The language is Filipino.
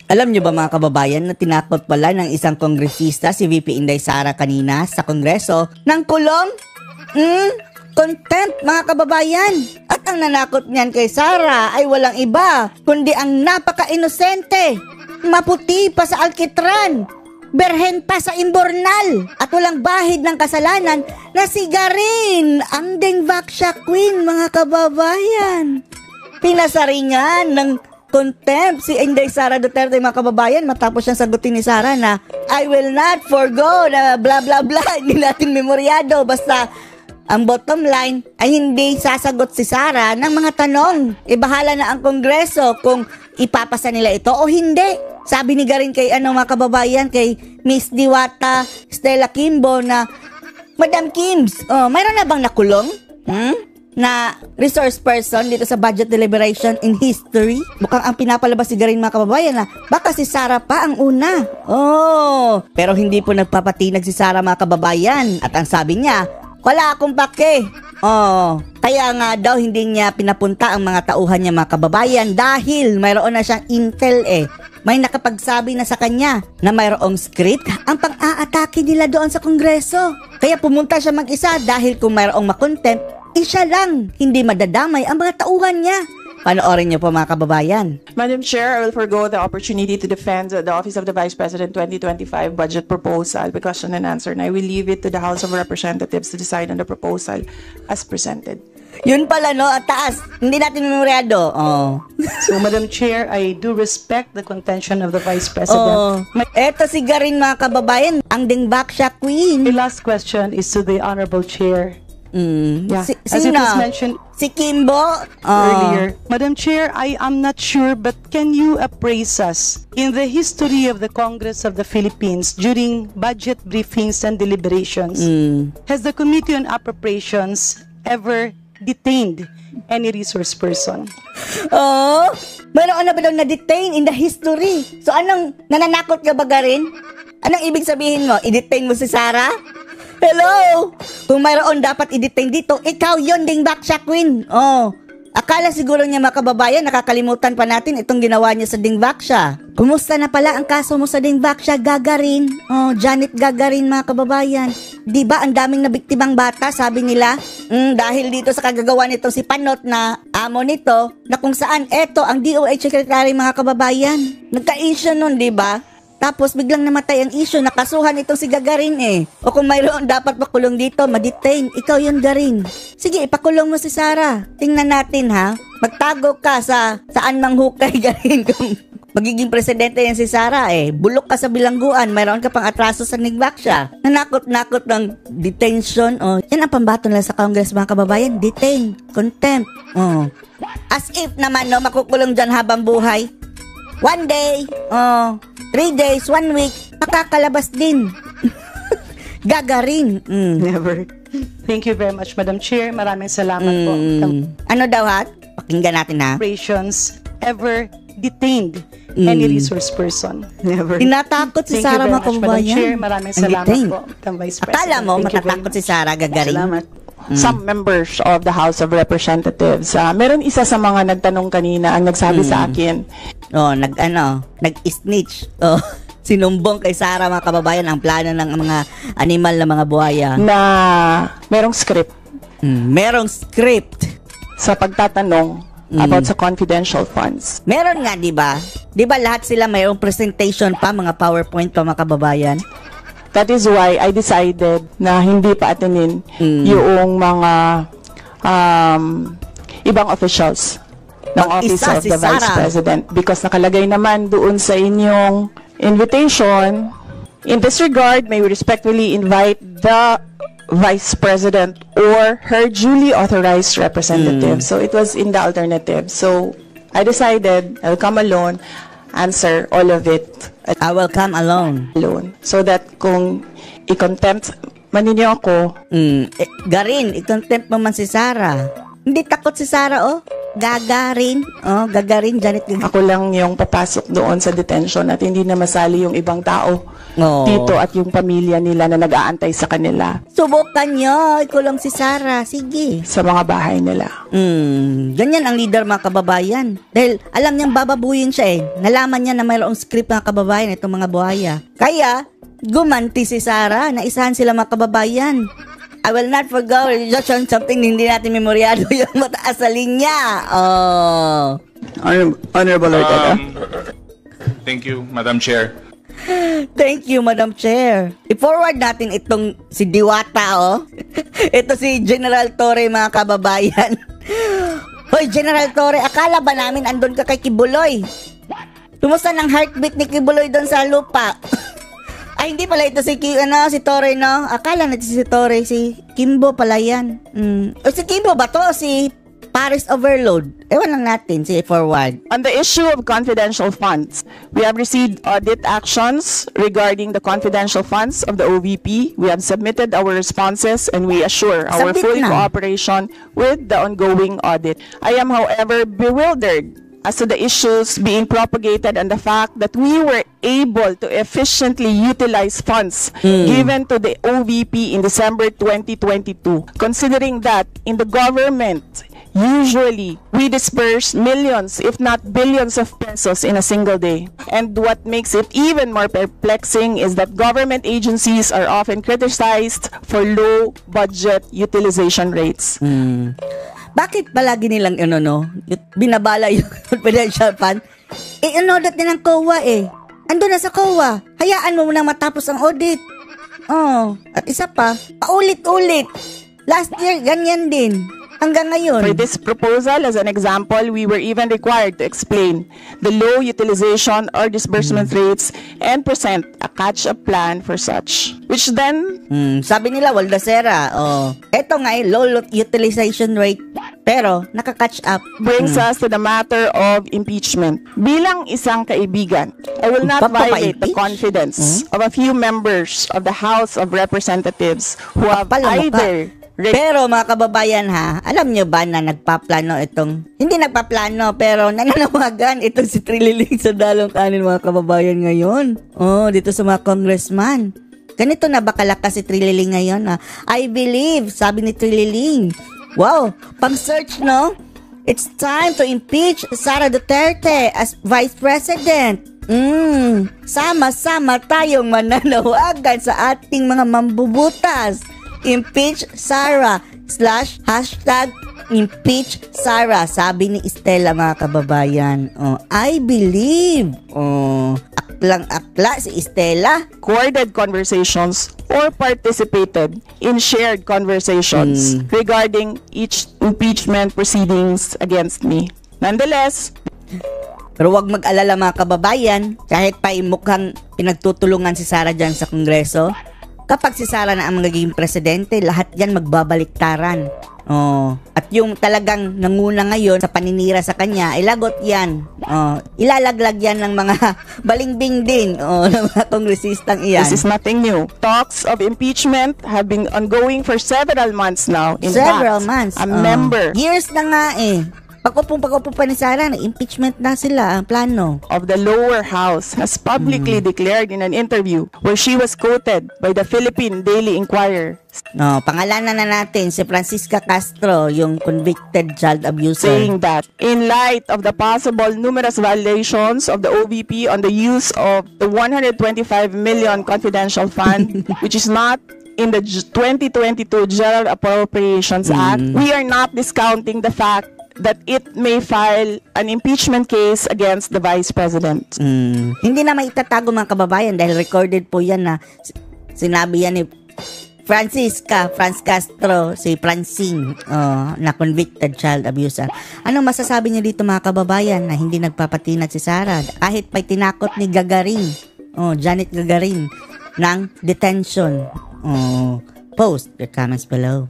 Alam nyo ba mga kababayan na tinakot pala ng isang kongresista si VP Inday Sara kanina sa Kongreso ng kulong? Contempt mga kababayan. At ang nanakot niyan kay Sara ay walang iba kundi ang napaka-inosente. Maputi pa sa alkitran, berhen pa sa imbornal, at walang bahid ng kasalanan na si Garin, ang Dengvaxia Queen mga kababayan. Pinasaringan ng contempt si Inday Sara Duterte mga kababayan matapos siyang sagutin ni Sara na I will not forgo na bla bla bla, hindi natin memoryado, basta ang bottom line ay hindi sasagot si Sara ng mga tanong. Bahala na ang Kongreso kung ipapasa nila ito o hindi. Sabi ni Garin kay mga kababayan, kay Miss Diwata Stella Kimbo na Madam Kims, mayroon na bang nakulong? Na resource person dito sa budget deliberation in history? Mukhang ang pinapalabas si Garin mga kababayan na baka si Sara pa ang una. Pero hindi po nagpapatinag si Sara mga kababayan. At ang sabi niya, wala akong pake. Kaya nga daw hindi niya pinapunta ang mga tauhan niya mga kababayan dahil mayroon na siyang intel May nakapagsabi na sa kanya na mayroong script ang pang-aatake nila doon sa Kongreso. Kaya pumunta siya mag-isa dahil kung mayroong makontempt, siya lang, hindi madadamay ang mga tauhan niya. Panoorin niyo po mga kababayan. Madam Chair, I will forgo the opportunity to defend the Office of the Vice President 2025 budget proposal by question and answer, and I will leave it to the House of Representatives to decide on the proposal as presented. Yun pala no, at taas. Hindi natin memoryado. So, Madam Chair, I do respect the contention of the Vice President. Eto si Garin mga kababayan, ang Dengvaxia Queen. The last question is to the Honorable Chair. Yeah. As it was mentioned si Kimbo earlier. Madam Chair, I am not sure, but can you appraise us in the history of the Congress of the Philippines during budget briefings and deliberations? Has the Committee on Appropriations ever detained any resource person? Mayroon na ba daw na-detain in the history? So anong nananakot ka ba Garin? Anong ibig sabihin mo? I-detain mo si Sara? Hello! Kung mayroon dapat i-detain dito, ikaw yon Dengvaxia Queen. Akala siguro niya mga kababayan, nakakalimutan pa natin itong ginawa niya sa Dengvaxia. Kumusta na pala ang kaso mo sa Dengvaxia, Gagarin? Janet Gagarin mga kababayan. Diba ang daming nabiktimang bata, sabi nila? Dahil dito sa kagagawa nito si Panot na amo nito, na kung saan eto ang DOH Secretary mga kababayan. Nagka-issue nun, diba? Tapos biglang namatay ang issue, nakasuhan itong si Gagarin O kung mayroon dapat makulong dito, ma-detain, ikaw yun Garin. Sige, ipakulong mo si Sara. Tingnan natin ha. Magtago ka sa saan mang hukay Garin kung magiging presidente yan si Sara Bulok ka sa bilangguan, mayroon ka pang atraso sa Dengvaxia. Nanakot-nakot ng detention. Yan ang pambato nila sa Congress mga kababayan. Detain, contempt. As if naman makukulong dyan habang buhay. 1 day, 3 days, 1 week, makakalabas din. Gagarin. Never. Thank you very much, Madam Chair. Maraming salamat po. Ano daw ha? Pakinggan natin ha. Operations ever detained any resource person. Never. Tinatakot si Sara mga kababayan. Madam Chair, maraming salamat po. Vice President. Akala mo matatakot si Sara Gagarin? Salamat. Some members of the House of Representatives. Meron isa sa mga nagtanong kanina ang nagsabi sa akin. Nag-snitch. Sinumbong kay Sara mga kababayan ang plano ng mga animal na mga buhaya. Na merong script. Merong script. Sa pagtatanong about sa confidential funds. Meron nga, di ba? Di ba lahat sila mayroong presentation pa, mga PowerPoint pa mga kababayan? That is why I decided na hindi pa atinin yung mga ibang officials ng Office of the Vice President because nakalagay naman doon sa inyong invitation. In this regard, may we respectfully invite the Vice President or her duly authorized representative. So it was in the alternative. So I decided I'll come alone, answer all of it. I will come alone. So that kung i-contempt man ninyo ako. Garin, i-contempt mo man si Sara. Hindi takot si Sara, oh. Gagarin. Oh, Gagarin, Janet Gagarin. Ako lang yung papasok doon sa detention at hindi na masali yung ibang tao. Oh. Tito at yung pamilya nila na nag-aantay sa kanila. Subukan nyo. Ikulong si Sara. Sige. Sa mga bahay nila. Ganyan ang leader, mga kababayan. Dahil alam niyang bababuyin siya eh. Nalaman niya na mayroong script, mga kababayan, itong mga buhaya. Kaya, gumanti si Sara. Naisahan sila, mga kababayan. I will not forgo just something hindi natin memoryado yung mataas sa linya. Oh. Honorable Lord Eda. Thank you, Madam Chair. Thank you, Madam Chair. I-forward natin itong si Diwata, oh. Ito si General Torre, mga kababayan. Hoy, General Torre, akala ba namin andun ka kay Kibuloy? Tumusta ng heartbeat ni Kibuloy doon sa lupa? Ay, hindi pala ito si Torre, no? Akala natin si Torre, si Kimbo pala yan. O si Kimbo ba to? Si Paris Overload. Ewan lang natin, si forward. On the issue of confidential funds, we have received audit actions regarding the confidential funds of the OVP. We have submitted our responses and we assure our Submit full na. cooperation with the ongoing audit. I am, however, bewildered as to the issues being propagated and the fact that we were able to efficiently utilize funds given to the OVP in December 2022. Considering that in the government, usually we disperse millions, if not billions of pesos in a single day. And what makes it even more perplexing is that government agencies are often criticized for low budget utilization rates. Bakit palagi nilang binabala yung confidential fund? Inodot din ng COA eh. Ando na sa COA. Hayaan mo munang matapos ang audit. Oh, at isa pa, paulit-ulit. Last year, ganyan din. Hanggang ngayon. For this proposal, as an example, we were even required to explain the low utilization or disbursement rates and present a catch-up plan for such. Which then, sabi nila, Waldacera, eto nga low utilization rate, pero nakaka-catch up. brings us to the matter of impeachment. Bilang isang kaibigan, I will not violate the confidence of a few members of the House of Representatives who have either Pero mga kababayan ha, alam nyo ba na nagpaplano itong, hindi nagpaplano pero nananawagan itong si Trililing sa dalong kanin, mga kababayan ngayon. Oh, dito sa mga congressman. Ganito na ba kalakas si Trililing ngayon ha? I believe, sabi ni Trililing. Wow, pang search no? It's time to impeach Sara Duterte as Vice President. Sama-sama tayong mananawagan sa ating mga mambubutas. Impeach Sara / impeach Sara, sabi ni Estela, mga kababayan. I believe. Aklang-akla si Estela. recorded conversations or participated in shared conversations regarding each impeachment proceedings against me. Nonetheless, Pero wag mag-alala, mga kababayan, kahit pa mukhang pinagtutulungan si Sara dyan sa Kongreso, kapag si Sara na ang magiging presidente, lahat yan magbabaliktaran. At yung talagang nanguna ngayon sa paninira sa kanya, lagot yan. Ilalaglag yan ng mga balingbing din ng mga kongresistang iyan. this is nothing new. Talks of impeachment have been ongoing for several months now. In Several fact, months. a member Years na nga eh. Pag-upo pa ni Sara, impeachment na sila ang plano. of the lower house has publicly declared in an interview where she was quoted by the Philippine Daily Inquirer Pangalanan na natin si Francisca Castro, yung convicted child abuser. saying that in light of the possible numerous violations of the OVP on the use of the 125 million confidential fund, which is not in the 2022 General Appropriations Act, we are not discounting the fact that it may file an impeachment case against the Vice President. Hindi na maitatago, mga kababayan, dahil recorded po yan na sinabi yan ni Franz Castro, si Francine, na convicted child abuser. Anong masasabi niyo dito, mga kababayan, na hindi nagpapatinat si Sara kahit pa'y tinakot ni Gagarin, Janet Gagarin, ng detention? Post your comments below.